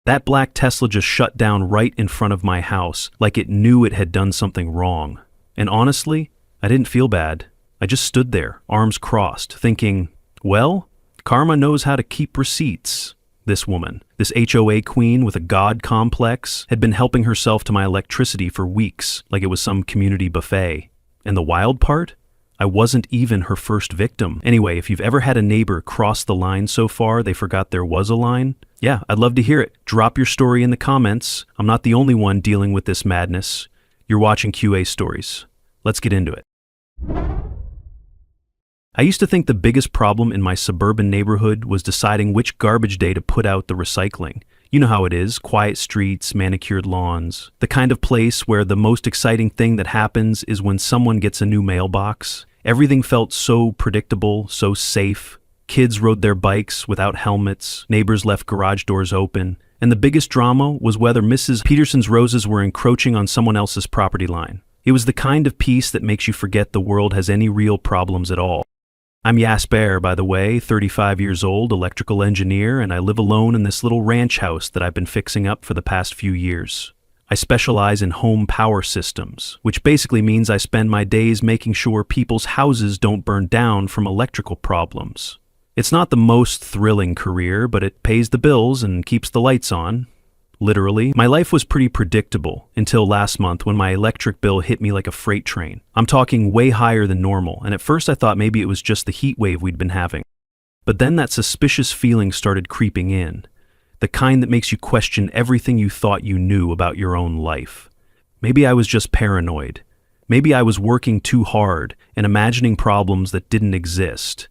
That black Tesla just shut down right in front of my house, like it knew it had done something wrong. And honestly, I didn't feel bad. I just stood there, arms crossed, thinking, well, karma knows how to keep receipts. This woman, this HOA queen with a god complex, had been helping herself to my electricity for weeks, like it was some community buffet. And the wild part? I wasn't even her first victim. Anyway, if you've ever had a neighbor cross the line so far they forgot there was a line, yeah, I'd love to hear it. Drop your story in the comments. I'm not the only one dealing with this madness. You're watching QA Stories. Let's get into it. I used to think the biggest problem in my suburban neighborhood was deciding which garbage day to put out the recycling. You know how it is, quiet streets, manicured lawns. The kind of place where the most exciting thing that happens is when someone gets a new mailbox. Everything felt so predictable, so safe. Kids rode their bikes without helmets, neighbors left garage doors open, and the biggest drama was whether Mrs. Peterson's roses were encroaching on someone else's property line. It was the kind of peace that makes you forget the world has any real problems at all. I'm Jasper, by the way, 35 years old, electrical engineer, and I live alone in this little ranch house that I've been fixing up for the past few years. I specialize in home power systems, which basically means I spend my days making sure people's houses don't burn down from electrical problems. It's not the most thrilling career, but it pays the bills and keeps the lights on. Literally, my life was pretty predictable until last month when my electric bill hit me like a freight train. I'm talking way higher than normal, and at first I thought maybe it was just the heat wave we'd been having. But then that suspicious feeling started creeping in, the kind that makes you question everything you thought you knew about your own life. Maybe I was just paranoid. Maybe I was working too hard and imagining problems that didn't exist.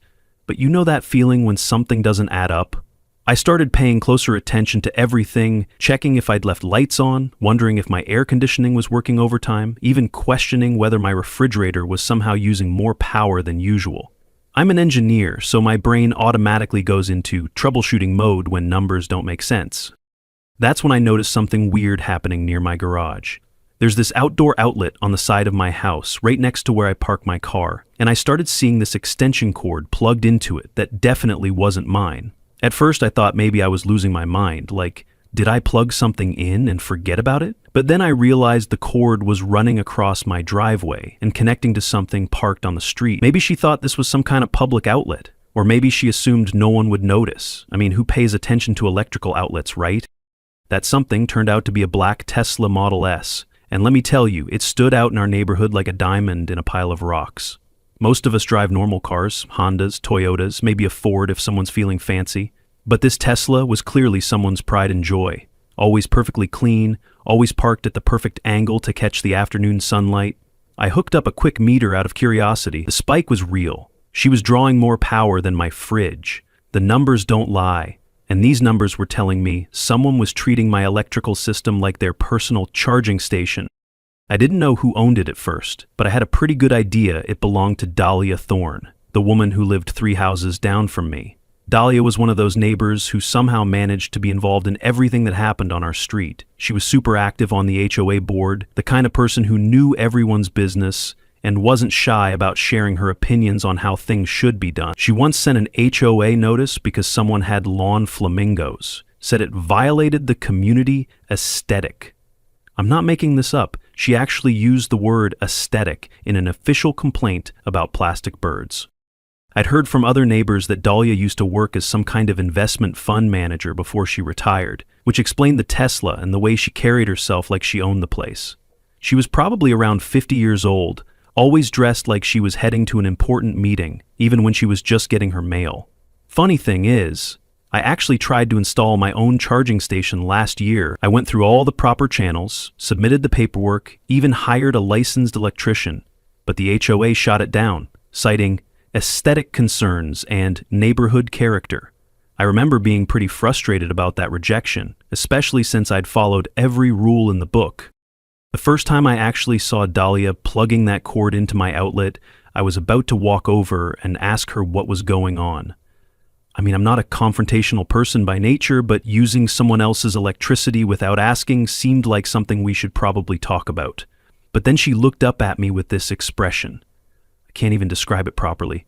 But you know that feeling when something doesn't add up? I started paying closer attention to everything, checking if I'd left lights on, wondering if my air conditioning was working overtime, even questioning whether my refrigerator was somehow using more power than usual. I'm an engineer, so my brain automatically goes into troubleshooting mode when numbers don't make sense. That's when I noticed something weird happening near my garage. There's this outdoor outlet on the side of my house, right next to where I park my car, and I started seeing this extension cord plugged into it that definitely wasn't mine. At first I thought maybe I was losing my mind, like, did I plug something in and forget about it? But then I realized the cord was running across my driveway and connecting to something parked on the street. Maybe she thought this was some kind of public outlet, or maybe she assumed no one would notice. I mean, who pays attention to electrical outlets, right? That something turned out to be a black Tesla Model S, and let me tell you, it stood out in our neighborhood like a diamond in a pile of rocks. Most of us drive normal cars, Hondas, Toyotas, maybe a Ford if someone's feeling fancy. But this Tesla was clearly someone's pride and joy. Always perfectly clean, always parked at the perfect angle to catch the afternoon sunlight. I hooked up a quick meter out of curiosity. The spike was real. She was drawing more power than my fridge. The numbers don't lie. And these numbers were telling me someone was treating my electrical system like their personal charging station. I didn't know who owned it at first, but I had a pretty good idea it belonged to Dahlia Thorne, the woman who lived 3 houses down from me. Dahlia was one of those neighbors who somehow managed to be involved in everything that happened on our street. She was super active on the HOA board, the kind of person who knew everyone's business and wasn't shy about sharing her opinions on how things should be done. She once sent an HOA notice because someone had lawn flamingos, said it violated the community aesthetic. I'm not making this up. She actually used the word aesthetic in an official complaint about plastic birds. I'd heard from other neighbors that Dahlia used to work as some kind of investment fund manager before she retired, which explained the Tesla and the way she carried herself like she owned the place. She was probably around 50 years old, always dressed like she was heading to an important meeting, even when she was just getting her mail. Funny thing is, I actually tried to install my own charging station last year. I went through all the proper channels, submitted the paperwork, even hired a licensed electrician, but the HOA shot it down, citing aesthetic concerns and neighborhood character. I remember being pretty frustrated about that rejection, especially since I'd followed every rule in the book. The first time I actually saw Dahlia plugging that cord into my outlet, I was about to walk over and ask her what was going on. I mean, I'm not a confrontational person by nature, but using someone else's electricity without asking seemed like something we should probably talk about. But then she looked up at me with this expression. I can't even describe it properly.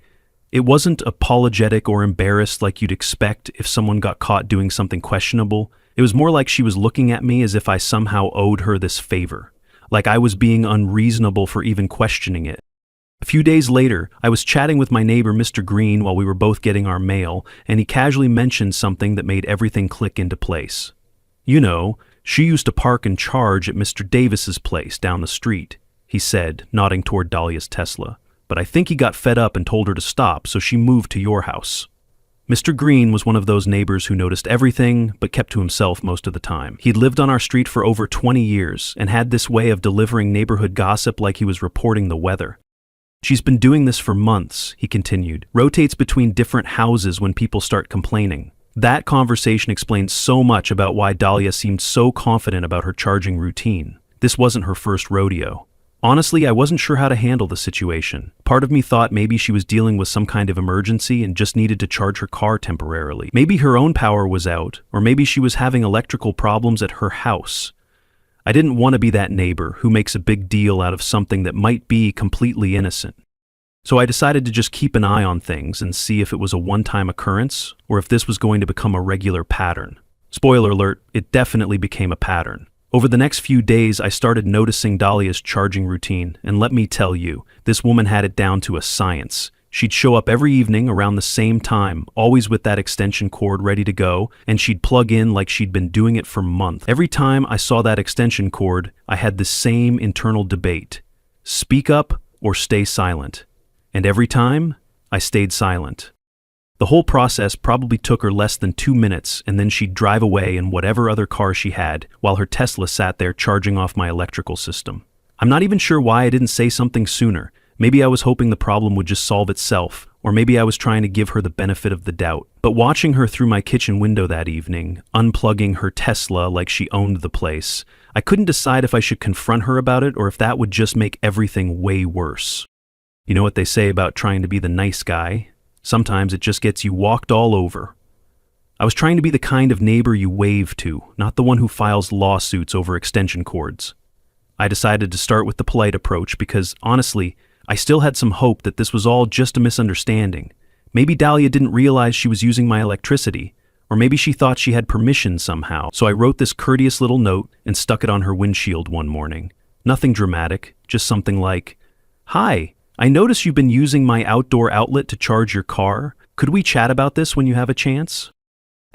It wasn't apologetic or embarrassed like you'd expect if someone got caught doing something questionable. It was more like she was looking at me as if I somehow owed her this favor, like I was being unreasonable for even questioning it. A few days later, I was chatting with my neighbor Mr. Green while we were both getting our mail, and he casually mentioned something that made everything click into place. You know, she used to park and charge at Mr. Davis's place down the street, he said, nodding toward Dahlia's Tesla. But I think he got fed up and told her to stop, so she moved to your house. Mr. Green was one of those neighbors who noticed everything but kept to himself most of the time. He'd lived on our street for over 20 years and had this way of delivering neighborhood gossip like he was reporting the weather. She's been doing this for months, he continued, rotates between different houses when people start complaining. That conversation explained so much about why Dahlia seemed so confident about her charging routine. This wasn't her first rodeo. Honestly, I wasn't sure how to handle the situation. Part of me thought maybe she was dealing with some kind of emergency and just needed to charge her car temporarily. Maybe her own power was out, or maybe she was having electrical problems at her house. I didn't want to be that neighbor who makes a big deal out of something that might be completely innocent. So I decided to just keep an eye on things and see if it was a one-time occurrence or if this was going to become a regular pattern. Spoiler alert, it definitely became a pattern. Over the next few days, I started noticing Dahlia's charging routine, and let me tell you, this woman had it down to a science. She'd show up every evening around the same time, always with that extension cord ready to go, and she'd plug in like she'd been doing it for months. Every time I saw that extension cord, I had the same internal debate. Speak up or stay silent. And every time, I stayed silent. The whole process probably took her less than 2 minutes, and then she'd drive away in whatever other car she had, while her Tesla sat there charging off my electrical system. I'm not even sure why I didn't say something sooner. Maybe I was hoping the problem would just solve itself, or maybe I was trying to give her the benefit of the doubt. But watching her through my kitchen window that evening, unplugging her Tesla like she owned the place, I couldn't decide if I should confront her about it or if that would just make everything way worse. You know what they say about trying to be the nice guy? Sometimes it just gets you walked all over. I was trying to be the kind of neighbor you wave to, not the one who files lawsuits over extension cords. I decided to start with the polite approach because, honestly, I still had some hope that this was all just a misunderstanding. Maybe Dahlia didn't realize she was using my electricity, or maybe she thought she had permission somehow. So I wrote this courteous little note and stuck it on her windshield one morning. Nothing dramatic, just something like, "Hi, I notice you've been using my outdoor outlet to charge your car. Could we chat about this when you have a chance?"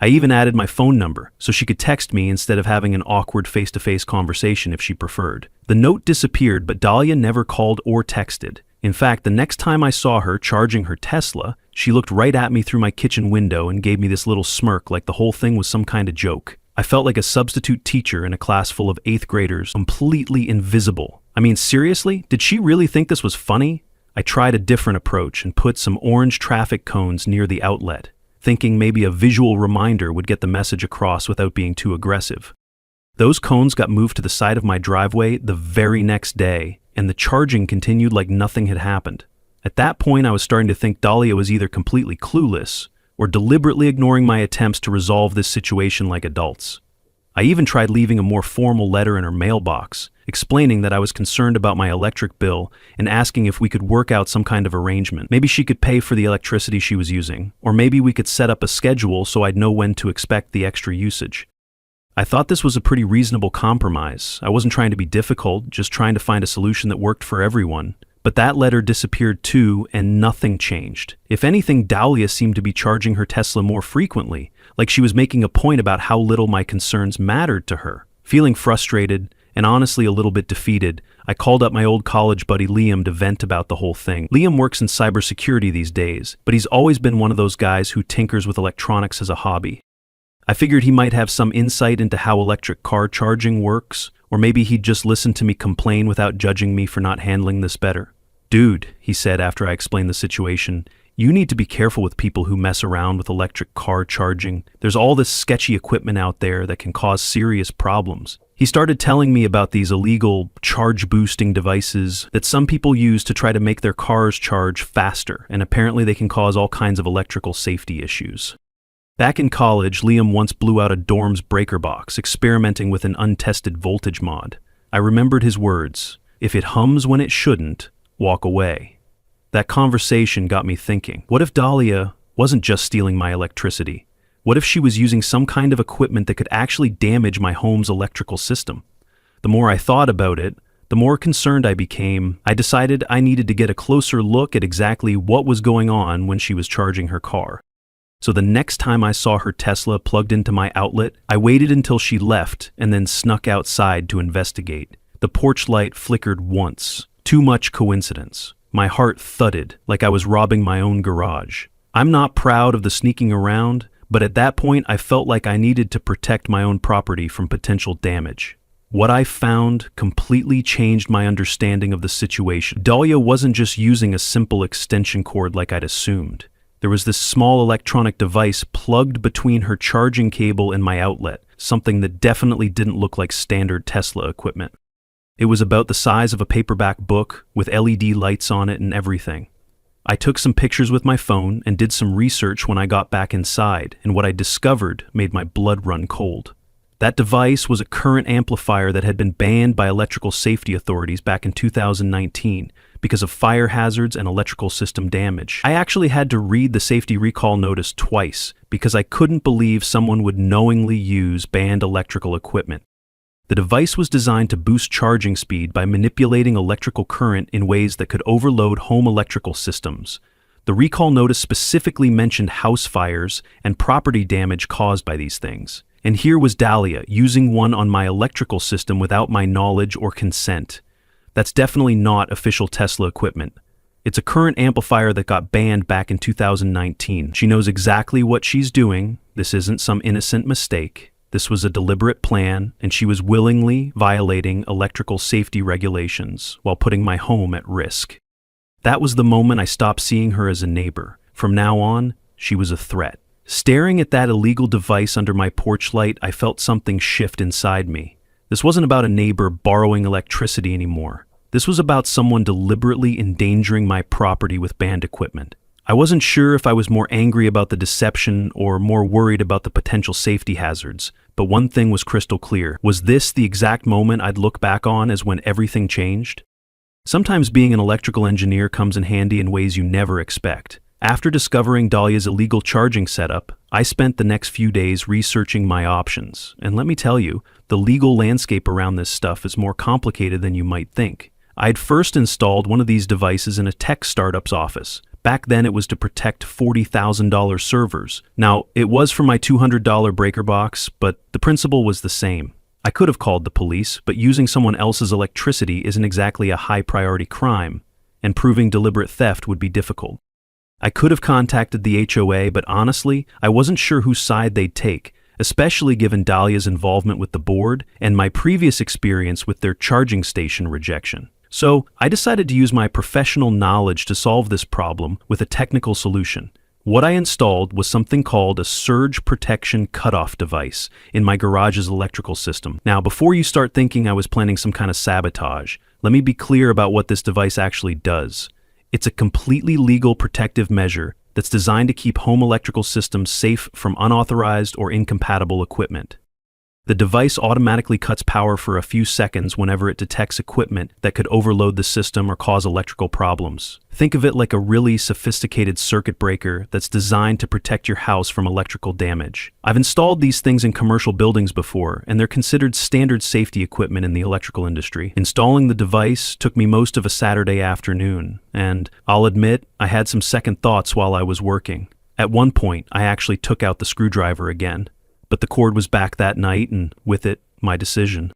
I even added my phone number so she could text me instead of having an awkward face-to-face conversation if she preferred. The note disappeared, but Dahlia never called or texted. In fact, the next time I saw her charging her Tesla, she looked right at me through my kitchen window and gave me this little smirk like the whole thing was some kind of joke. I felt like a substitute teacher in a class full of 8th graders, completely invisible. I mean, seriously? Did she really think this was funny? I tried a different approach and put some orange traffic cones near the outlet, thinking maybe a visual reminder would get the message across without being too aggressive. Those cones got moved to the side of my driveway the very next day, and the charging continued like nothing had happened. At that point, I was starting to think Dahlia was either completely clueless or deliberately ignoring my attempts to resolve this situation like adults. I even tried leaving a more formal letter in her mailbox, explaining that I was concerned about my electric bill and asking if we could work out some kind of arrangement. Maybe she could pay for the electricity she was using, or maybe we could set up a schedule so I'd know when to expect the extra usage. I thought this was a pretty reasonable compromise. I wasn't trying to be difficult, just trying to find a solution that worked for everyone. But that letter disappeared too, and nothing changed. If anything, Dahlia seemed to be charging her Tesla more frequently, like she was making a point about how little my concerns mattered to her. Feeling frustrated, and honestly a little bit defeated, I called up my old college buddy Liam to vent about the whole thing. Liam works in cybersecurity these days, but he's always been one of those guys who tinkers with electronics as a hobby. I figured he might have some insight into how electric car charging works, or maybe he'd just listen to me complain without judging me for not handling this better. "Dude," he said after I explained the situation, "you need to be careful with people who mess around with electric car charging. There's all this sketchy equipment out there that can cause serious problems." He started telling me about these illegal charge-boosting devices that some people use to try to make their cars charge faster, and apparently they can cause all kinds of electrical safety issues. Back in college, Liam once blew out a dorm's breaker box, experimenting with an untested voltage mod. I remembered his words, "If it hums when it shouldn't, walk away." That conversation got me thinking, what if Dahlia wasn't just stealing my electricity, What if she was using some kind of equipment that could actually damage my home's electrical system? The more I thought about it, the more concerned I became. I decided I needed to get a closer look at exactly what was going on when she was charging her car. So the next time I saw her Tesla plugged into my outlet, I waited until she left and then snuck outside to investigate. The porch light flickered once. Too much coincidence. My heart thudded like I was robbing my own garage. I'm not proud of the sneaking around, but at that point I felt like I needed to protect my own property from potential damage. What I found completely changed my understanding of the situation. Dahlia wasn't just using a simple extension cord like I'd assumed. There was this small electronic device plugged between her charging cable and my outlet, something that definitely didn't look like standard Tesla equipment. It was about the size of a paperback book with LED lights on it and everything. I took some pictures with my phone and did some research when I got back inside, and what I discovered made my blood run cold. That device was a current amplifier that had been banned by electrical safety authorities back in 2019 because of fire hazards and electrical system damage. I actually had to read the safety recall notice twice because I couldn't believe someone would knowingly use banned electrical equipment. The device was designed to boost charging speed by manipulating electrical current in ways that could overload home electrical systems. The recall notice specifically mentioned house fires and property damage caused by these things. And here was Dahlia using one on my electrical system without my knowledge or consent. That's definitely not official Tesla equipment. It's a current amplifier that got banned back in 2019. She knows exactly what she's doing. This isn't some innocent mistake. This was a deliberate plan, and she was willingly violating electrical safety regulations while putting my home at risk. That was the moment I stopped seeing her as a neighbor. From now on, she was a threat. Staring at that illegal device under my porch light, I felt something shift inside me. This wasn't about a neighbor borrowing electricity anymore. This was about someone deliberately endangering my property with banned equipment. I wasn't sure if I was more angry about the deception or more worried about the potential safety hazards, but one thing was crystal clear. Was this the exact moment I'd look back on as when everything changed? Sometimes being an electrical engineer comes in handy in ways you never expect. After discovering Dahlia's illegal charging setup, I spent the next few days researching my options. And let me tell you, the legal landscape around this stuff is more complicated than you might think. I'd first installed one of these devices in a tech startup's office. Back then it was to protect $40,000 servers. Now, it was for my $200 breaker box, but the principle was the same. I could have called the police, but using someone else's electricity isn't exactly a high-priority crime, and proving deliberate theft would be difficult. I could have contacted the HOA, but honestly, I wasn't sure whose side they'd take, especially given Dahlia's involvement with the board and my previous experience with their charging station rejection. So I decided to use my professional knowledge to solve this problem with a technical solution. What I installed was something called a surge protection cutoff device in my garage's electrical system. Now, before you start thinking I was planning some kind of sabotage, let me be clear about what this device actually does. It's a completely legal protective measure that's designed to keep home electrical systems safe from unauthorized or incompatible equipment. The device automatically cuts power for a few seconds whenever it detects equipment that could overload the system or cause electrical problems. Think of it like a really sophisticated circuit breaker that's designed to protect your house from electrical damage. I've installed these things in commercial buildings before, and they're considered standard safety equipment in the electrical industry. Installing the device took me most of a Saturday afternoon, and I'll admit I had some second thoughts while I was working. At one point, I actually took out the screwdriver again. But the cord was back that night, and with it, my decision.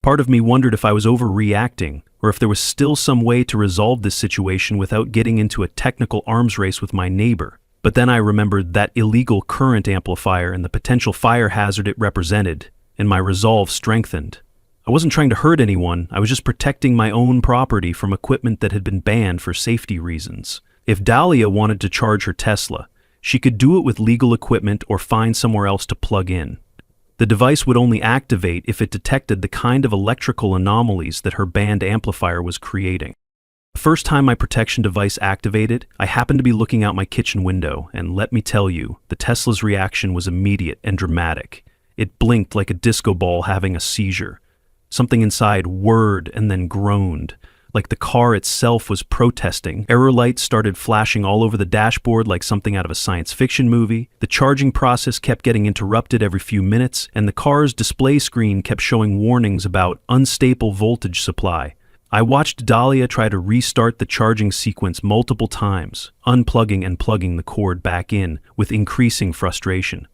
Part of me wondered if I was overreacting, or if there was still some way to resolve this situation without getting into a technical arms race with my neighbor. But then I remembered that illegal current amplifier and the potential fire hazard it represented, and my resolve strengthened. I wasn't trying to hurt anyone, I was just protecting my own property from equipment that had been banned for safety reasons. If Dahlia wanted to charge her Tesla, she could do it with legal equipment or find somewhere else to plug in. The device would only activate if it detected the kind of electrical anomalies that her banned amplifier was creating. The first time my protection device activated, I happened to be looking out my kitchen window, and let me tell you, the Tesla's reaction was immediate and dramatic. It blinked like a disco ball having a seizure. Something inside whirred and then groaned. like the car itself was protesting. Error lights started flashing all over the dashboard like something out of a science fiction movie. The charging process kept getting interrupted every few minutes, and the car's display screen kept showing warnings about unstable voltage supply. I watched Dahlia try to restart the charging sequence multiple times, unplugging and plugging the cord back in with increasing frustration.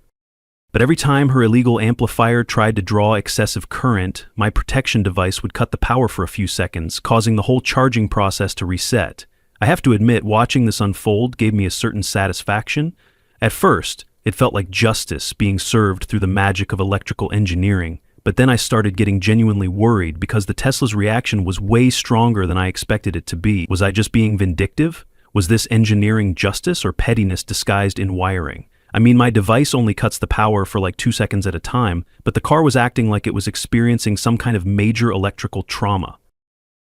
But every time her illegal amplifier tried to draw excessive current, my protection device would cut the power for a few seconds, causing the whole charging process to reset. I have to admit, watching this unfold gave me a certain satisfaction. At first, it felt like justice being served through the magic of electrical engineering. But then I started getting genuinely worried because the Tesla's reaction was way stronger than I expected it to be. Was I just being vindictive? Was this engineering justice or pettiness disguised in wiring? I mean, my device only cuts the power for like 2 seconds at a time, but the car was acting like it was experiencing some kind of major electrical trauma.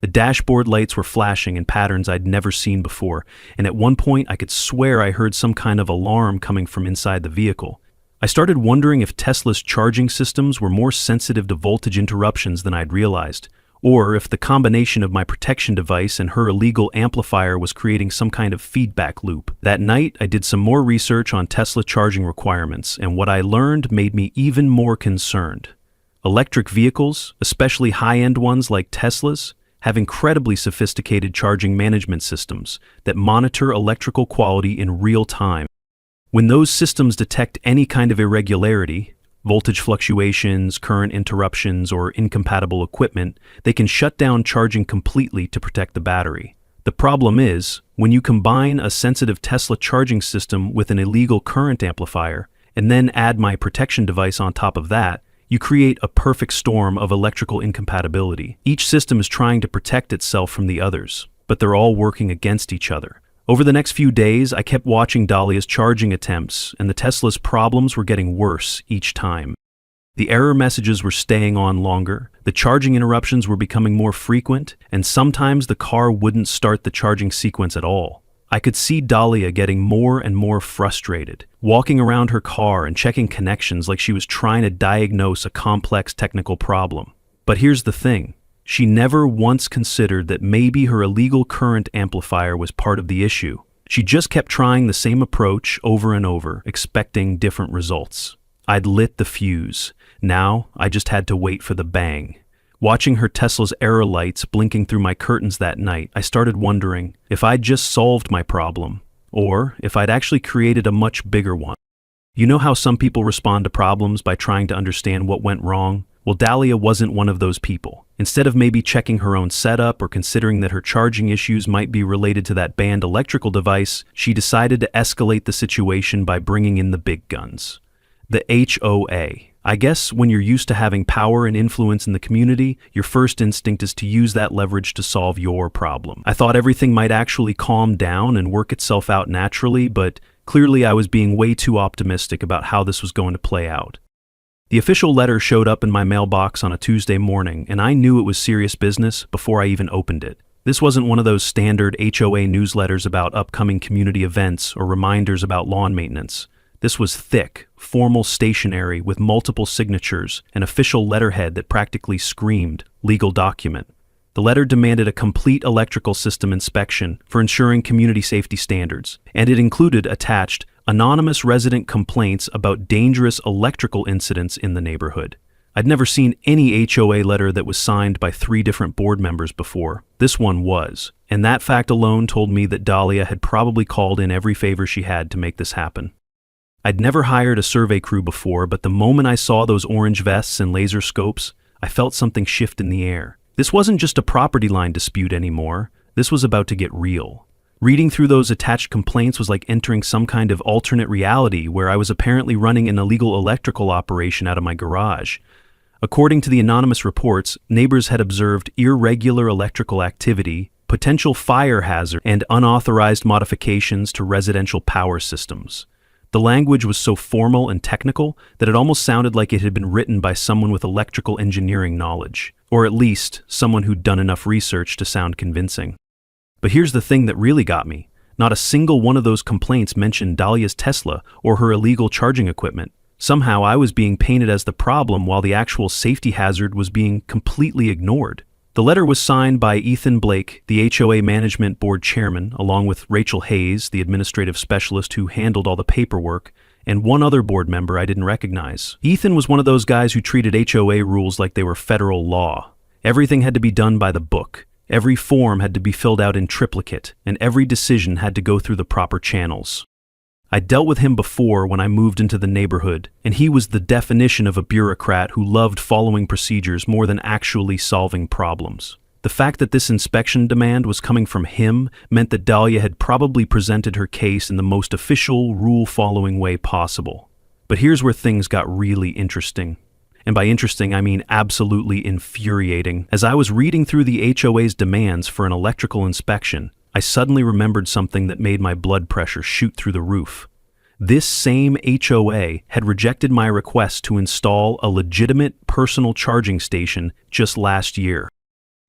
The dashboard lights were flashing in patterns I'd never seen before, and at one point I could swear I heard some kind of alarm coming from inside the vehicle. I started wondering if Tesla's charging systems were more sensitive to voltage interruptions than I'd realized, or if the combination of my protection device and her illegal amplifier was creating some kind of feedback loop. That night, I did some more research on Tesla charging requirements, and what I learned made me even more concerned. Electric vehicles, especially high-end ones like Tesla's, have incredibly sophisticated charging management systems that monitor electrical quality in real time. When those systems detect any kind of irregularity, voltage fluctuations, current interruptions, or incompatible equipment, they can shut down charging completely to protect the battery. The problem is, when you combine a sensitive Tesla charging system with an illegal current amplifier, and then add my protection device on top of that, you create a perfect storm of electrical incompatibility. Each system is trying to protect itself from the others, but they're all working against each other. Over the next few days, I kept watching Dahlia's charging attempts, and the Tesla's problems were getting worse each time. The error messages were staying on longer, the charging interruptions were becoming more frequent, and sometimes the car wouldn't start the charging sequence at all. I could see Dahlia getting more and more frustrated, walking around her car and checking connections like she was trying to diagnose a complex technical problem. But here's the thing. She never once considered that maybe her illegal current amplifier was part of the issue. She just kept trying the same approach over and over, expecting different results. I'd lit the fuse. Now, I just had to wait for the bang. Watching her Tesla's error lights blinking through my curtains that night, I started wondering if I'd just solved my problem, or if I'd actually created a much bigger one. You know how some people respond to problems by trying to understand what went wrong? Well, Dahlia wasn't one of those people. Instead of maybe checking her own setup or considering that her charging issues might be related to that banned electrical device, she decided to escalate the situation by bringing in the big guns. The HOA. I guess when you're used to having power and influence in the community, your first instinct is to use that leverage to solve your problem. I thought everything might actually calm down and work itself out naturally, but clearly I was being way too optimistic about how this was going to play out. The official letter showed up in my mailbox on a Tuesday morning, and I knew it was serious business before I even opened it. This wasn't one of those standard HOA newsletters about upcoming community events or reminders about lawn maintenance. This was thick, formal stationery with multiple signatures, an official letterhead that practically screamed legal document. The letter demanded a complete electrical system inspection for ensuring community safety standards, and it included attached anonymous resident complaints about dangerous electrical incidents in the neighborhood. I'd never seen any HOA letter that was signed by 3 different board members before. This one was, and that fact alone told me that Dahlia had probably called in every favor she had to make this happen. I'd never hired a survey crew before, but the moment I saw those orange vests and laser scopes, I felt something shift in the air. This wasn't just a property line dispute anymore. This was about to get real. Reading through those attached complaints was like entering some kind of alternate reality where I was apparently running an illegal electrical operation out of my garage. According to the anonymous reports, neighbors had observed irregular electrical activity, potential fire hazard, and unauthorized modifications to residential power systems. The language was so formal and technical that it almost sounded like it had been written by someone with electrical engineering knowledge, or at least someone who'd done enough research to sound convincing. But here's the thing that really got me. Not a single one of those complaints mentioned Dahlia's Tesla or her illegal charging equipment. Somehow I was being painted as the problem while the actual safety hazard was being completely ignored. The letter was signed by Ethan Blake, the HOA Management Board Chairman, along with Rachel Hayes, the administrative specialist who handled all the paperwork, and one other board member I didn't recognize. Ethan was one of those guys who treated HOA rules like they were federal law. Everything had to be done by the book. Every form had to be filled out in triplicate, and every decision had to go through the proper channels. I dealt with him before when I moved into the neighborhood, and he was the definition of a bureaucrat who loved following procedures more than actually solving problems. The fact that this inspection demand was coming from him meant that Dahlia had probably presented her case in the most official, rule-following way possible. But here's where things got really interesting. And by interesting, I mean absolutely infuriating. As I was reading through the HOA's demands for an electrical inspection, I suddenly remembered something that made my blood pressure shoot through the roof. This same HOA had rejected my request to install a legitimate personal charging station just last year.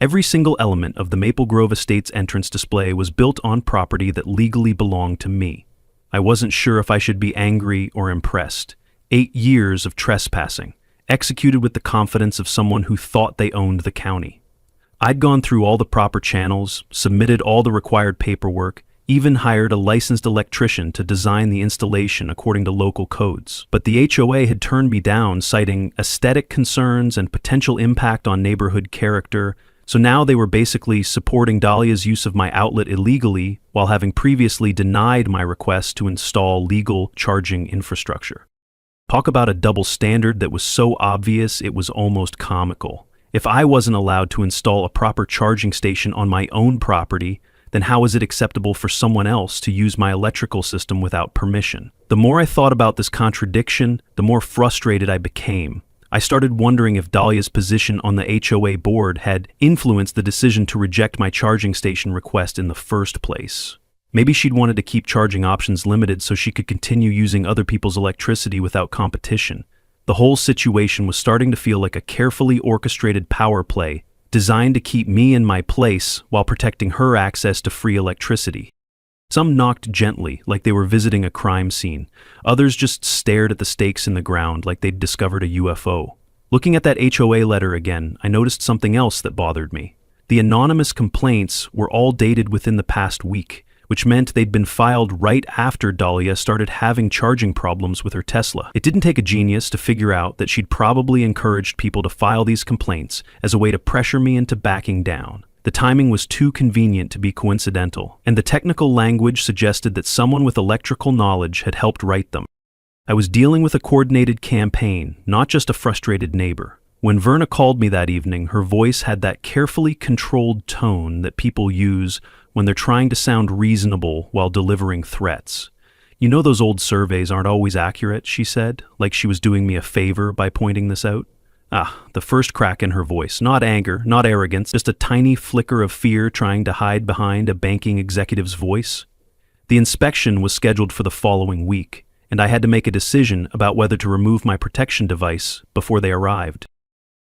Every single element of the Maple Grove Estates entrance display was built on property that legally belonged to me. I wasn't sure if I should be angry or impressed. 8 years of trespassing, executed with the confidence of someone who thought they owned the county. I'd gone through all the proper channels, submitted all the required paperwork, even hired a licensed electrician to design the installation according to local codes. But the HOA had turned me down, citing aesthetic concerns and potential impact on neighborhood character, so now they were basically supporting Dahlia's use of my outlet illegally while having previously denied my request to install legal charging infrastructure. Talk about a double standard that was so obvious it was almost comical. If I wasn't allowed to install a proper charging station on my own property, then how is it acceptable for someone else to use my electrical system without permission? The more I thought about this contradiction, the more frustrated I became. I started wondering if Dahlia's position on the HOA board had influenced the decision to reject my charging station request in the first place. Maybe she'd wanted to keep charging options limited so she could continue using other people's electricity without competition. The whole situation was starting to feel like a carefully orchestrated power play designed to keep me in my place while protecting her access to free electricity. Some knocked gently, like they were visiting a crime scene. Others just stared at the stakes in the ground like they'd discovered a UFO. Looking at that HOA letter again, I noticed something else that bothered me. The anonymous complaints were all dated within the past week, which meant they'd been filed right after Dahlia started having charging problems with her Tesla. It didn't take a genius to figure out that she'd probably encouraged people to file these complaints as a way to pressure me into backing down. The timing was too convenient to be coincidental, and the technical language suggested that someone with electrical knowledge had helped write them. I was dealing with a coordinated campaign, not just a frustrated neighbor. When Verna called me that evening, her voice had that carefully controlled tone that people use when they're trying to sound reasonable while delivering threats. "You know those old surveys aren't always accurate," she said, like she was doing me a favor by pointing this out. The first crack in her voice, not anger, not arrogance, just a tiny flicker of fear trying to hide behind a banking executive's voice. The inspection was scheduled for the following week, and I had to make a decision about whether to remove my protection device before they arrived.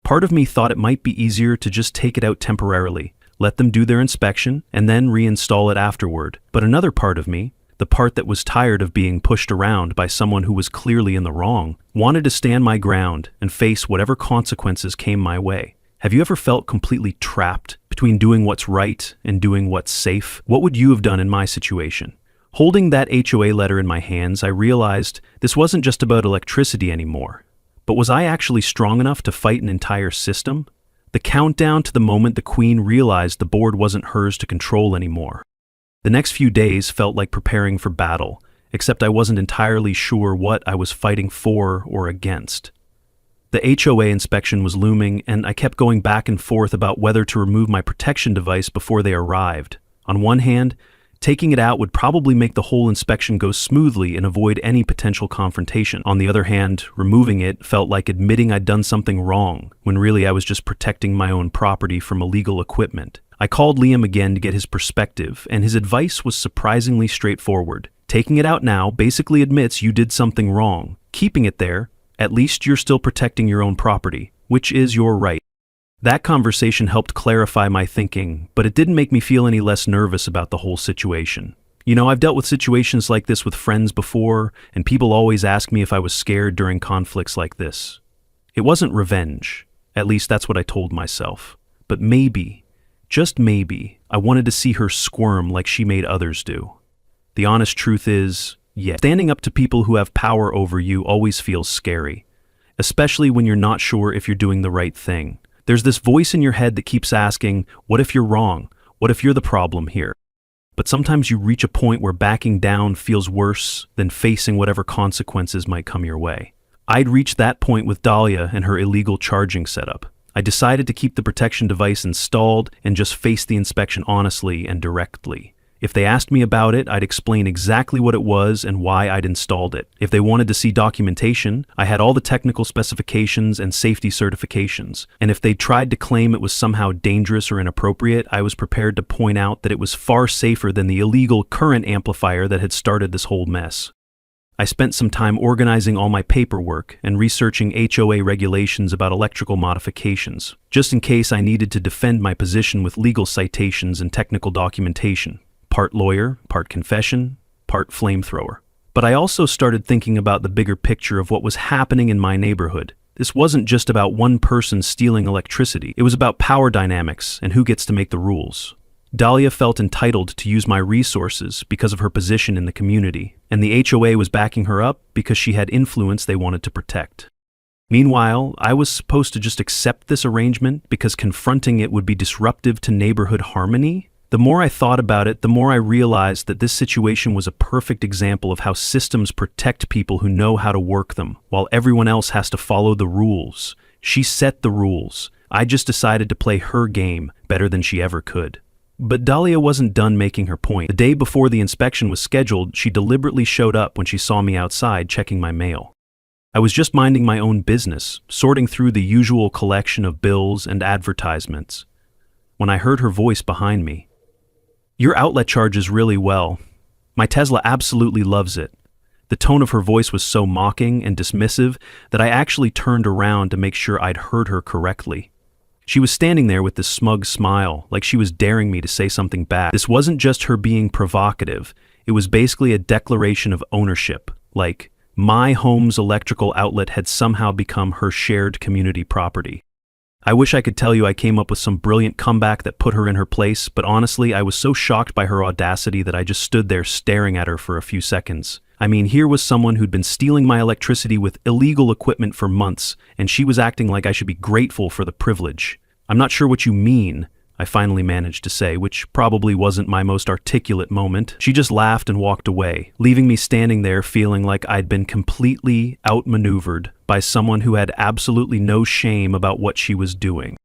Part of me thought it might be easier to just take it out temporarily, let them do their inspection, and then reinstall it afterward. But another part of me, the part that was tired of being pushed around by someone who was clearly in the wrong, wanted to stand my ground and face whatever consequences came my way. Have you ever felt completely trapped between doing what's right and doing what's safe? What would you have done in my situation? Holding that HOA letter in my hands, I realized this wasn't just about electricity anymore. But was I actually strong enough to fight an entire system? The countdown to the moment the Queen realized the board wasn't hers to control anymore. The next few days felt like preparing for battle, except I wasn't entirely sure what I was fighting for or against. The HOA inspection was looming, and I kept going back and forth about whether to remove my protection device before they arrived. On one hand, taking it out would probably make the whole inspection go smoothly and avoid any potential confrontation. On the other hand, removing it felt like admitting I'd done something wrong, when really I was just protecting my own property from illegal equipment. I called Liam again to get his perspective, and his advice was surprisingly straightforward. Taking it out now basically admits you did something wrong. Keeping it there, at least you're still protecting your own property, which is your right. That conversation helped clarify my thinking, but it didn't make me feel any less nervous about the whole situation. You know, I've dealt with situations like this with friends before, and people always ask me if I was scared during conflicts like this. It wasn't revenge. At least that's what I told myself. But maybe, just maybe, I wanted to see her squirm like she made others do. The honest truth is, yeah, standing up to people who have power over you always feels scary, especially when you're not sure if you're doing the right thing. There's this voice in your head that keeps asking, what if you're wrong? What if you're the problem here? But sometimes you reach a point where backing down feels worse than facing whatever consequences might come your way. I'd reached that point with Dahlia and her illegal charging setup. I decided to keep the protection device installed and just face the inspection honestly and directly. If they asked me about it, I'd explain exactly what it was and why I'd installed it. If they wanted to see documentation, I had all the technical specifications and safety certifications. And if they tried to claim it was somehow dangerous or inappropriate, I was prepared to point out that it was far safer than the illegal current amplifier that had started this whole mess. I spent some time organizing all my paperwork and researching HOA regulations about electrical modifications, just in case I needed to defend my position with legal citations and technical documentation. Part lawyer, part confession, part flamethrower. But I also started thinking about the bigger picture of what was happening in my neighborhood. This wasn't just about one person stealing electricity. It was about power dynamics and who gets to make the rules. Dahlia felt entitled to use my resources because of her position in the community, and the HOA was backing her up because she had influence they wanted to protect. Meanwhile, I was supposed to just accept this arrangement because confronting it would be disruptive to neighborhood harmony? The more I thought about it, the more I realized that this situation was a perfect example of how systems protect people who know how to work them, while everyone else has to follow the rules. She set the rules. I just decided to play her game better than she ever could. But Dahlia wasn't done making her point. The day before the inspection was scheduled, she deliberately showed up when she saw me outside checking my mail. I was just minding my own business, sorting through the usual collection of bills and advertisements, when I heard her voice behind me. Your outlet charges really well. My Tesla absolutely loves it. The tone of her voice was so mocking and dismissive that I actually turned around to make sure I'd heard her correctly. She was standing there with this smug smile, like she was daring me to say something back. This wasn't just her being provocative. It was basically a declaration of ownership, like my home's electrical outlet had somehow become her shared community property. I wish I could tell you I came up with some brilliant comeback that put her in her place, but honestly, I was so shocked by her audacity that I just stood there staring at her for a few seconds. I mean, here was someone who'd been stealing my electricity with illegal equipment for months, and she was acting like I should be grateful for the privilege. I'm not sure what you mean, I finally managed to say, which probably wasn't my most articulate moment. She just laughed and walked away, leaving me standing there feeling like I'd been completely outmaneuvered by someone who had absolutely no shame about what she was doing.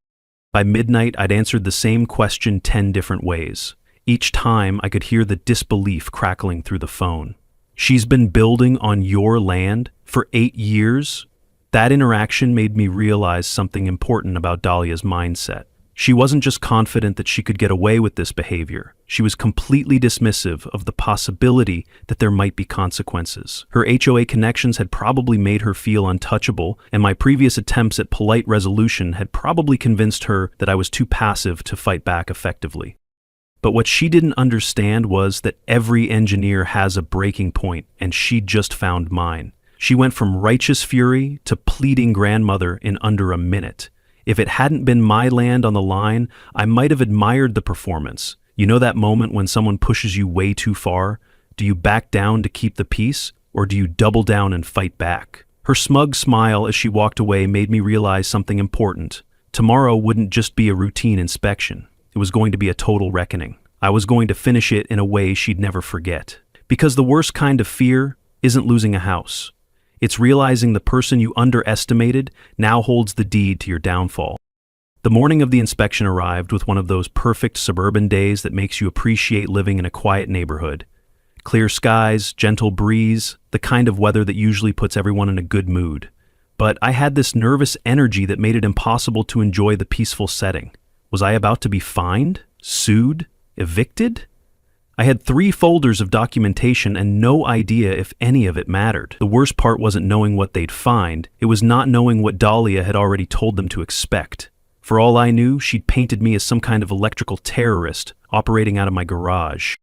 By midnight, I'd answered the same question 10 different ways. Each time, I could hear the disbelief crackling through the phone. She's been building on your land for 8 years? That interaction made me realize something important about Dahlia's mindset. She wasn't just confident that she could get away with this behavior. She was completely dismissive of the possibility that there might be consequences. Her HOA connections had probably made her feel untouchable, and my previous attempts at polite resolution had probably convinced her that I was too passive to fight back effectively. But what she didn't understand was that every engineer has a breaking point, and she'd just found mine. She went from righteous fury to pleading grandmother in under a minute. If it hadn't been my land on the line, I might have admired the performance. You know that moment when someone pushes you way too far? Do you back down to keep the peace, or do you double down and fight back? Her smug smile as she walked away made me realize something important. Tomorrow wouldn't just be a routine inspection. It was going to be a total reckoning. I was going to finish it in a way she'd never forget. Because the worst kind of fear isn't losing a house. It's realizing the person you underestimated now holds the deed to your downfall. The morning of the inspection arrived with one of those perfect suburban days that makes you appreciate living in a quiet neighborhood. Clear skies, gentle breeze, the kind of weather that usually puts everyone in a good mood. But I had this nervous energy that made it impossible to enjoy the peaceful setting. Was I about to be fined? Sued? Evicted? I had 3 folders of documentation and no idea if any of it mattered. The worst part wasn't knowing what they'd find, it was not knowing what Dahlia had already told them to expect. For all I knew, she'd painted me as some kind of electrical terrorist operating out of my garage.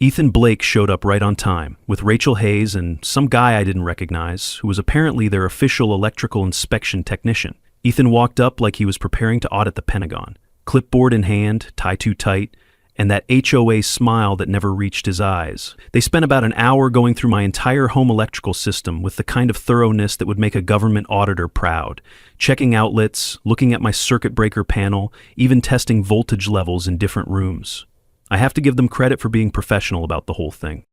Ethan Blake showed up right on time, with Rachel Hayes and some guy I didn't recognize, who was apparently their official electrical inspection technician. Ethan walked up like he was preparing to audit the Pentagon. clipboard in hand, tie too tight, and that HOA smile that never reached his eyes. They spent about an hour going through my entire home electrical system with the kind of thoroughness that would make a government auditor proud, checking outlets, looking at my circuit breaker panel, even testing voltage levels in different rooms. I have to give them credit for being professional about the whole thing.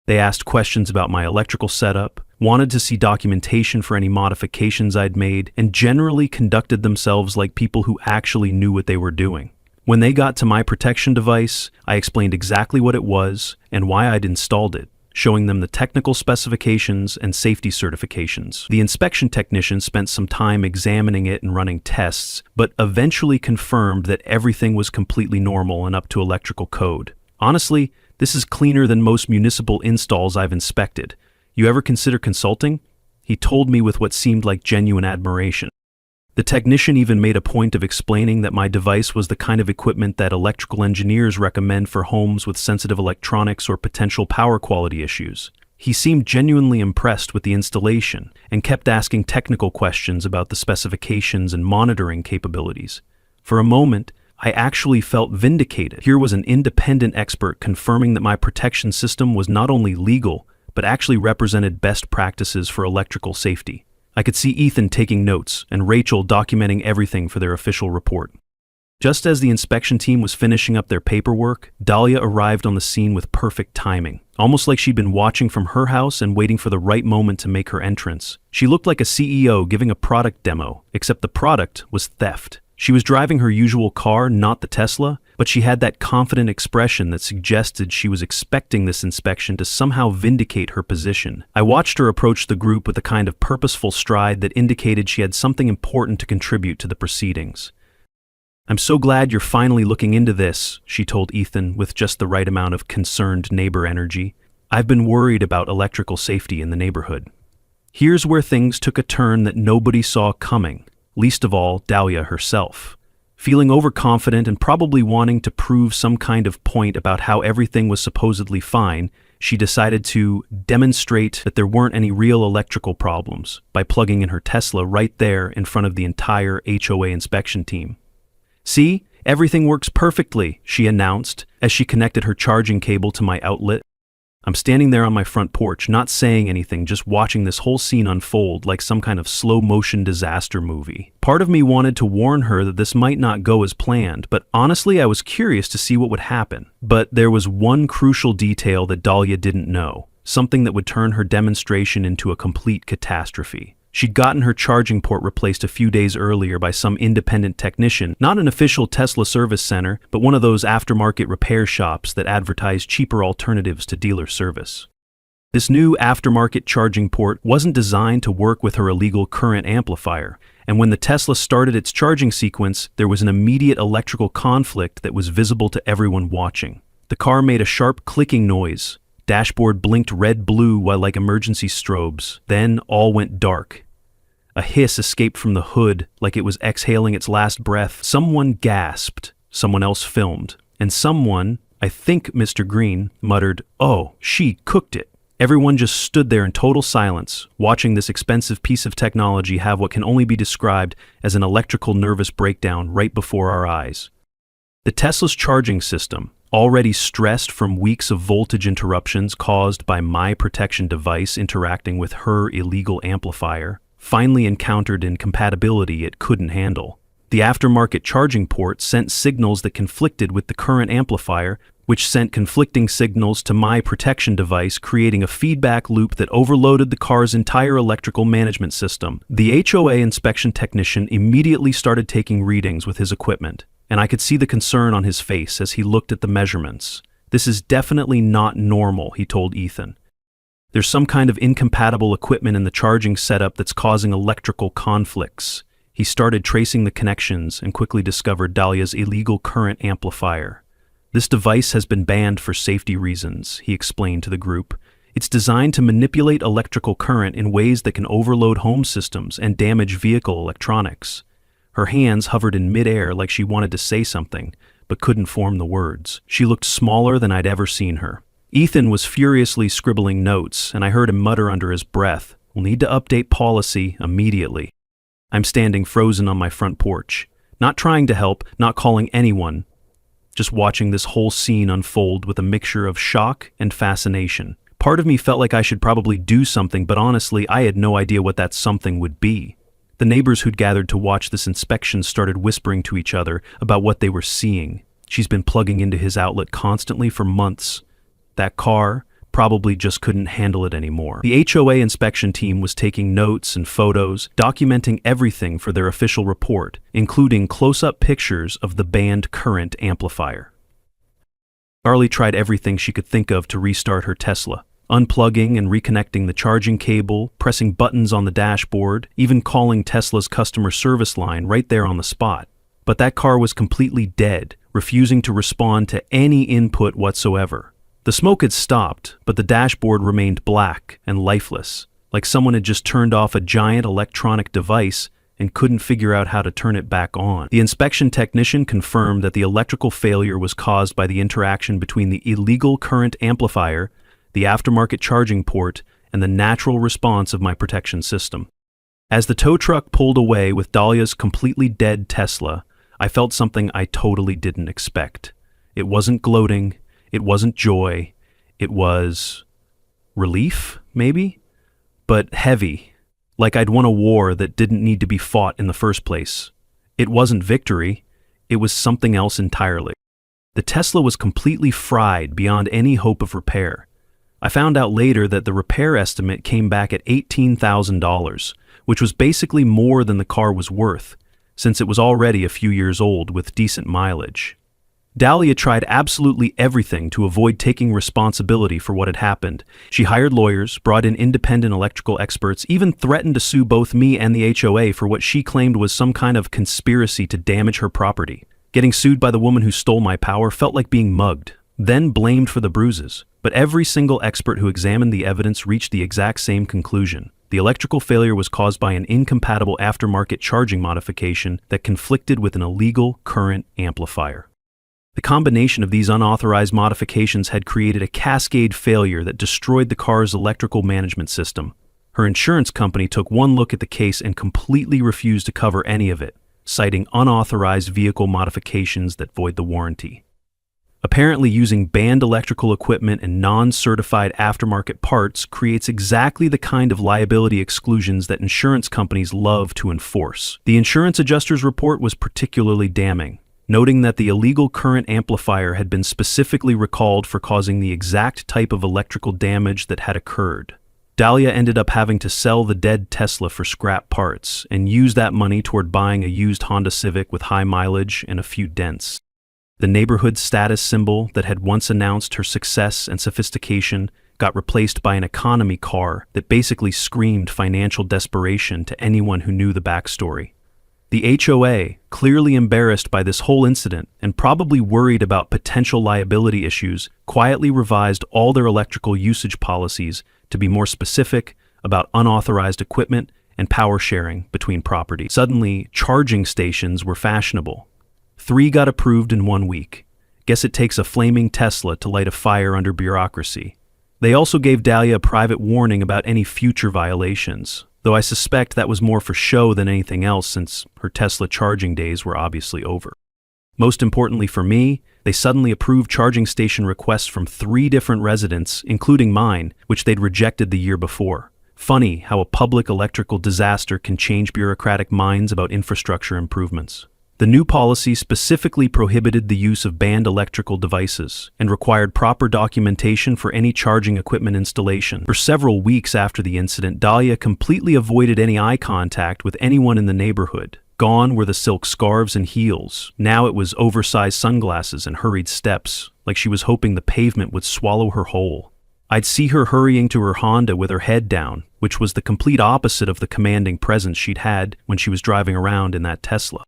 They asked questions about my electrical setup, wanted to see documentation for any modifications I'd made, and generally conducted themselves like people who actually knew what they were doing. When they got to my protection device, I explained exactly what it was and why I'd installed it, showing them the technical specifications and safety certifications. The inspection technician spent some time examining it and running tests, but eventually confirmed that everything was completely normal and up to electrical code. Honestly, this is cleaner than most municipal installs I've inspected. You ever consider consulting? He told me with what seemed like genuine admiration. The technician even made a point of explaining that my device was the kind of equipment that electrical engineers recommend for homes with sensitive electronics or potential power quality issues. He seemed genuinely impressed with the installation and kept asking technical questions about the specifications and monitoring capabilities. For a moment, I actually felt vindicated. Here was an independent expert confirming that my protection system was not only legal, but actually represented best practices for electrical safety. I could see Ethan taking notes and Rachel documenting everything for their official report. Just as the inspection team was finishing up their paperwork, Dahlia arrived on the scene with perfect timing, almost like she'd been watching from her house and waiting for the right moment to make her entrance. She looked like a CEO giving a product demo, except the product was theft. She was driving her usual car, not the Tesla, but she had that confident expression that suggested she was expecting this inspection to somehow vindicate her position. I watched her approach the group with a kind of purposeful stride that indicated she had something important to contribute to the proceedings. "I'm so glad you're finally looking into this," she told Ethan with just the right amount of concerned neighbor energy. "I've been worried about electrical safety in the neighborhood." Here's where things took a turn that nobody saw coming. Least of all, Dahlia herself. Feeling overconfident and probably wanting to prove some kind of point about how everything was supposedly fine, she decided to demonstrate that there weren't any real electrical problems by plugging in her Tesla right there in front of the entire HOA inspection team. "See, everything works perfectly," she announced as she connected her charging cable to my outlet. I'm standing there on my front porch, not saying anything, just watching this whole scene unfold like some kind of slow-motion disaster movie. Part of me wanted to warn her that this might not go as planned, but honestly I was curious to see what would happen. But there was one crucial detail that Dahlia didn't know, something that would turn her demonstration into a complete catastrophe. She'd gotten her charging port replaced a few days earlier by some independent technician, not an official Tesla service center, but one of those aftermarket repair shops that advertise cheaper alternatives to dealer service. This new aftermarket charging port wasn't designed to work with her illegal current amplifier, and when the Tesla started its charging sequence, there was an immediate electrical conflict that was visible to everyone watching. The car made a sharp clicking noise. Dashboard blinked red-blue while like emergency strobes. Then all went dark. A hiss escaped from the hood like it was exhaling its last breath. Someone gasped. Someone else filmed. And someone, I think Mr. Green, muttered, "Oh, she cooked it." Everyone just stood there in total silence, watching this expensive piece of technology have what can only be described as an electrical nervous breakdown right before our eyes. The Tesla's charging system, already stressed from weeks of voltage interruptions caused by my protection device interacting with her illegal amplifier, finally encountered incompatibility it couldn't handle. The aftermarket charging port sent signals that conflicted with the current amplifier, which sent conflicting signals to my protection device, creating a feedback loop that overloaded the car's entire electrical management system. The HOA inspection technician immediately started taking readings with his equipment, and I could see the concern on his face as he looked at the measurements. "This is definitely not normal," he told Ethan. "There's some kind of incompatible equipment in the charging setup that's causing electrical conflicts." He started tracing the connections and quickly discovered Dahlia's illegal current amplifier. "This device has been banned for safety reasons," he explained to the group. "It's designed to manipulate electrical current in ways that can overload home systems and damage vehicle electronics." Her hands hovered in midair like she wanted to say something, but couldn't form the words. She looked smaller than I'd ever seen her. Ethan was furiously scribbling notes, and I heard him mutter under his breath, "We'll need to update policy immediately." I'm standing frozen on my front porch. Not trying to help, not calling anyone, just watching this whole scene unfold with a mixture of shock and fascination. Part of me felt like I should probably do something, but honestly, I had no idea what that something would be. The neighbors who'd gathered to watch this inspection started whispering to each other about what they were seeing. She's been plugging into his outlet constantly for months. That car probably just couldn't handle it anymore. The HOA inspection team was taking notes and photos, documenting everything for their official report, including close-up pictures of the banned current amplifier. Carly tried everything she could think of to restart her Tesla. Unplugging and reconnecting the charging cable, pressing buttons on the dashboard, even calling Tesla's customer service line right there on the spot. But that car was completely dead, refusing to respond to any input whatsoever. The smoke had stopped, but the dashboard remained black and lifeless, like someone had just turned off a giant electronic device and couldn't figure out how to turn it back on. The inspection technician confirmed that the electrical failure was caused by the interaction between the illegal current amplifier, the aftermarket charging port, and the natural response of my protection system. As the tow truck pulled away with Dahlia's completely dead Tesla, I felt something I totally didn't expect. It wasn't gloating, it wasn't joy, it was relief, maybe? But heavy, like I'd won a war that didn't need to be fought in the first place. It wasn't victory, it was something else entirely. The Tesla was completely fried beyond any hope of repair. I found out later that the repair estimate came back at $18,000, which was basically more than the car was worth, since it was already a few years old with decent mileage. Dahlia tried absolutely everything to avoid taking responsibility for what had happened. She hired lawyers, brought in independent electrical experts, even threatened to sue both me and the HOA for what she claimed was some kind of conspiracy to damage her property. Getting sued by the woman who stole my power felt like being mugged, then blamed for the bruises. But every single expert who examined the evidence reached the exact same conclusion. The electrical failure was caused by an incompatible aftermarket charging modification that conflicted with an illegal current amplifier. The combination of these unauthorized modifications had created a cascade failure that destroyed the car's electrical management system. Her insurance company took one look at the case and completely refused to cover any of it, citing unauthorized vehicle modifications that void the warranty. Apparently, using banned electrical equipment and non-certified aftermarket parts creates exactly the kind of liability exclusions that insurance companies love to enforce. The insurance adjuster's report was particularly damning, noting that the illegal current amplifier had been specifically recalled for causing the exact type of electrical damage that had occurred. Dahlia ended up having to sell the dead Tesla for scrap parts and use that money toward buying a used Honda Civic with high mileage and a few dents. The neighborhood status symbol that had once announced her success and sophistication got replaced by an economy car that basically screamed financial desperation to anyone who knew the backstory. The HOA, clearly embarrassed by this whole incident and probably worried about potential liability issues, quietly revised all their electrical usage policies to be more specific about unauthorized equipment and power sharing between properties. Suddenly, charging stations were fashionable. 3 got approved in 1 week. Guess it takes a flaming Tesla to light a fire under bureaucracy. They also gave Dahlia a private warning about any future violations, though I suspect that was more for show than anything else since her Tesla charging days were obviously over. Most importantly for me, they suddenly approved charging station requests from 3 different residents, including mine, which they'd rejected the year before. Funny how a public electrical disaster can change bureaucratic minds about infrastructure improvements. The new policy specifically prohibited the use of banned electrical devices and required proper documentation for any charging equipment installation. For several weeks after the incident, Dahlia completely avoided any eye contact with anyone in the neighborhood. Gone were the silk scarves and heels. Now it was oversized sunglasses and hurried steps, like she was hoping the pavement would swallow her whole. I'd see her hurrying to her Honda with her head down, which was the complete opposite of the commanding presence she'd had when she was driving around in that Tesla.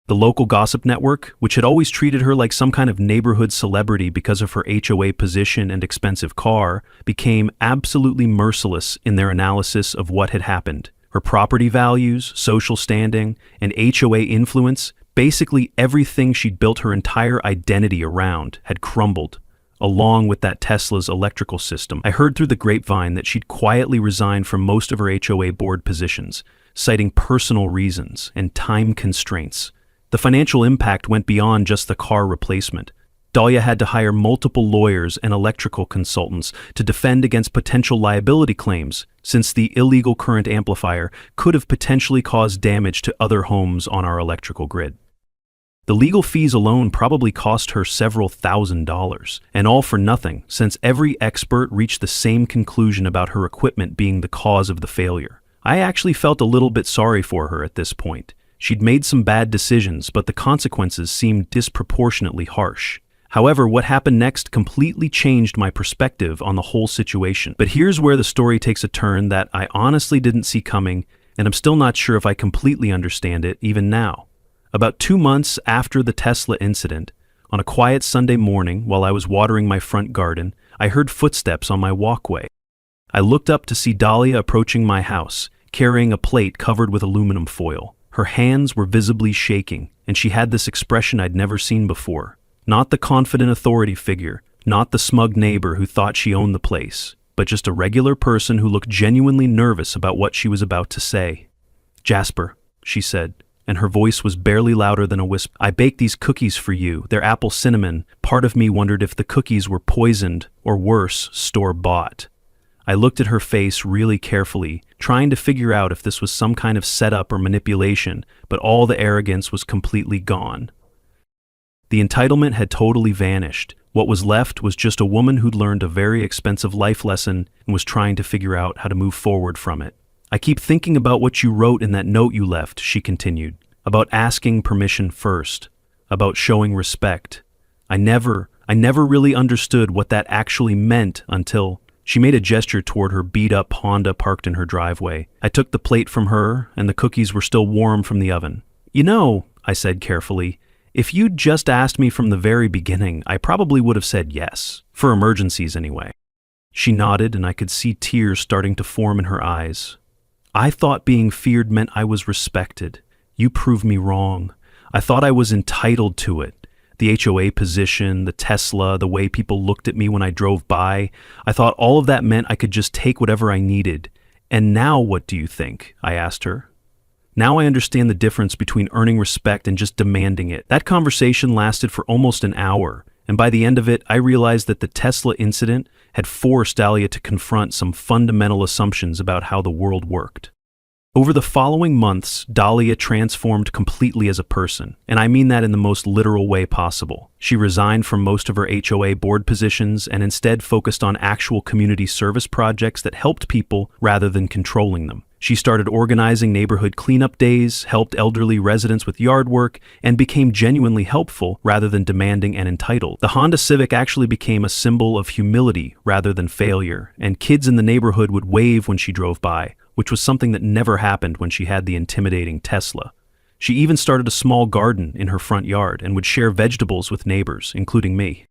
The local gossip network, which had always treated her like some kind of neighborhood celebrity because of her HOA position and expensive car, became absolutely merciless in their analysis of what had happened. Her property values, social standing, and HOA influence, basically everything she'd built her entire identity around, had crumbled, along with that Tesla's electrical system. I heard through the grapevine that she'd quietly resigned from most of her HOA board positions, citing personal reasons and time constraints. The financial impact went beyond just the car replacement. Dahlia had to hire multiple lawyers and electrical consultants to defend against potential liability claims, since the illegal current amplifier could have potentially caused damage to other homes on our electrical grid. The legal fees alone probably cost her several $1,000s, and all for nothing, since every expert reached the same conclusion about her equipment being the cause of the failure. I actually felt a little bit sorry for her at this point. She'd made some bad decisions, but the consequences seemed disproportionately harsh. However, what happened next completely changed my perspective on the whole situation. But here's where the story takes a turn that I honestly didn't see coming, and I'm still not sure if I completely understand it even now. About 2 months after the Tesla incident, on a quiet Sunday morning while I was watering my front garden, I heard footsteps on my walkway. I looked up to see Dahlia approaching my house, carrying a plate covered with aluminum foil. Her hands were visibly shaking, and she had this expression I'd never seen before. Not the confident authority figure, not the smug neighbor who thought she owned the place, but just a regular person who looked genuinely nervous about what she was about to say. "Jasper," she said, and her voice was barely louder than a whisper. "I baked these cookies for you. They're apple cinnamon." Part of me wondered if the cookies were poisoned, or worse, store-bought. I looked at her face really carefully, trying to figure out if this was some kind of setup or manipulation, but all the arrogance was completely gone. The entitlement had totally vanished. What was left was just a woman who'd learned a very expensive life lesson and was trying to figure out how to move forward from it. "I keep thinking about what you wrote in that note you left," she continued, "about asking permission first, about showing respect. I never really understood what that actually meant until..." She made a gesture toward her beat-up Honda parked in her driveway. I took the plate from her, and the cookies were still warm from the oven. "You know," I said carefully, "if you'd just asked me from the very beginning, I probably would have said yes. For emergencies, anyway." She nodded, and I could see tears starting to form in her eyes. "I thought being feared meant I was respected. You proved me wrong. I thought I was entitled to it. The HOA position, the Tesla, the way people looked at me when I drove by. I thought all of that meant I could just take whatever I needed. And now what do you think?" I asked her. Now I understand the difference between earning respect and just demanding it. That conversation lasted for almost an hour, and by the end of it, I realized that the Tesla incident had forced Dahlia to confront some fundamental assumptions about how the world worked. Over the following months, Dahlia transformed completely as a person, and I mean that in the most literal way possible. She resigned from most of her HOA board positions and instead focused on actual community service projects that helped people rather than controlling them. She started organizing neighborhood cleanup days, helped elderly residents with yard work, and became genuinely helpful rather than demanding and entitled. The Honda Civic actually became a symbol of humility rather than failure, and kids in the neighborhood would wave when she drove by, which was something that never happened when she had the intimidating Tesla. She even started a small garden in her front yard and would share vegetables with neighbors, including me.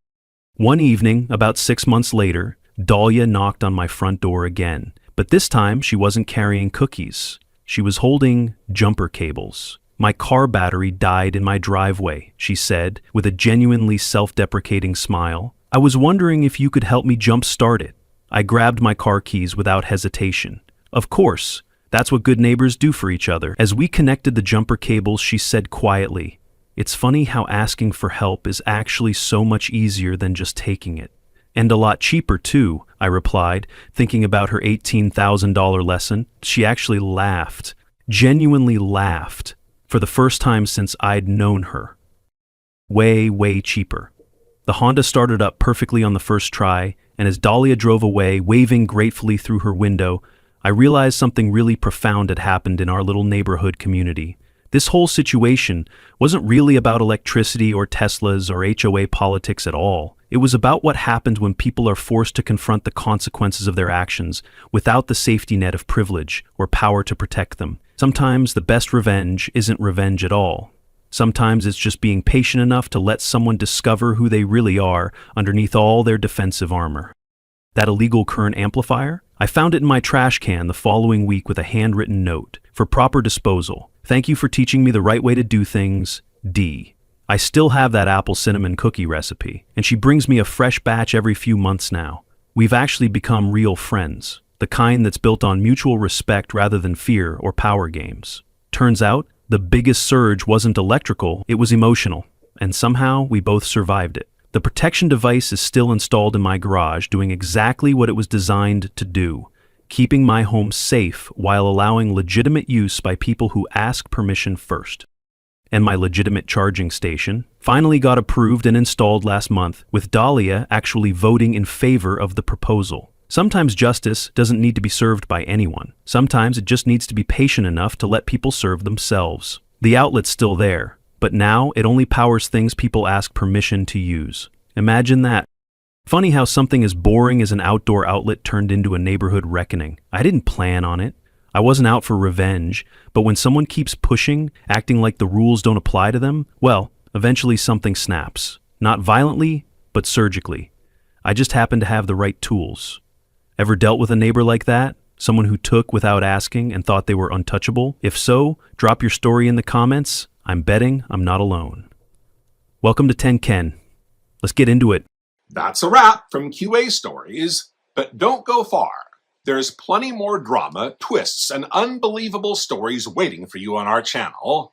One evening, about 6 months later, Dahlia knocked on my front door again. But this time, she wasn't carrying cookies. She was holding jumper cables. "My car battery died in my driveway," she said, with a genuinely self-deprecating smile. "I was wondering if you could help me jump-start it." I grabbed my car keys without hesitation. "Of course, that's what good neighbors do for each other." As we connected the jumper cables, she said quietly, "It's funny how asking for help is actually so much easier than just taking it. And a lot cheaper, too," I replied, thinking about her $18,000 lesson. She actually laughed, genuinely laughed, for the first time since I'd known her. Way cheaper. The Honda started up perfectly on the first try, and as Dahlia drove away, waving gratefully through her window, I realized something really profound had happened in our little neighborhood community. This whole situation wasn't really about electricity or Teslas or HOA politics at all. It was about what happens when people are forced to confront the consequences of their actions without the safety net of privilege or power to protect them. Sometimes the best revenge isn't revenge at all. Sometimes it's just being patient enough to let someone discover who they really are underneath all their defensive armor. That illegal current amplifier? I found it in my trash can the following week with a handwritten note. "For proper disposal. Thank you for teaching me the right way to do things, D." I still have that apple cinnamon cookie recipe, and she brings me a fresh batch every few months now. We've actually become real friends, the kind that's built on mutual respect rather than fear or power games. Turns out, The biggest surge wasn't electrical, it was emotional, and somehow we both survived it. The protection device is still installed in my garage, doing exactly what it was designed to do, keeping my home safe while allowing legitimate use by people who ask permission first. And my legitimate charging station finally got approved and installed last month, with Dahlia actually voting in favor of the proposal. Sometimes justice doesn't need to be served by anyone. Sometimes it just needs to be patient enough to let people serve themselves. The outlet's still there, but now it only powers things people ask permission to use. Imagine that. Funny how something as boring as an outdoor outlet turned into a neighborhood reckoning. I didn't plan on it. I wasn't out for revenge, but when someone keeps pushing, acting like the rules don't apply to them, well, eventually something snaps. Not violently, but surgically. I just happen to have the right tools. Ever dealt with a neighbor like that? Someone who took without asking and thought they were untouchable? If so, drop your story in the comments. I'm betting I'm not alone. Welcome to 10 Ken. Let's get into it. That's a wrap from QA Stories, but don't go far. There's plenty more drama, twists, and unbelievable stories waiting for you on our channel.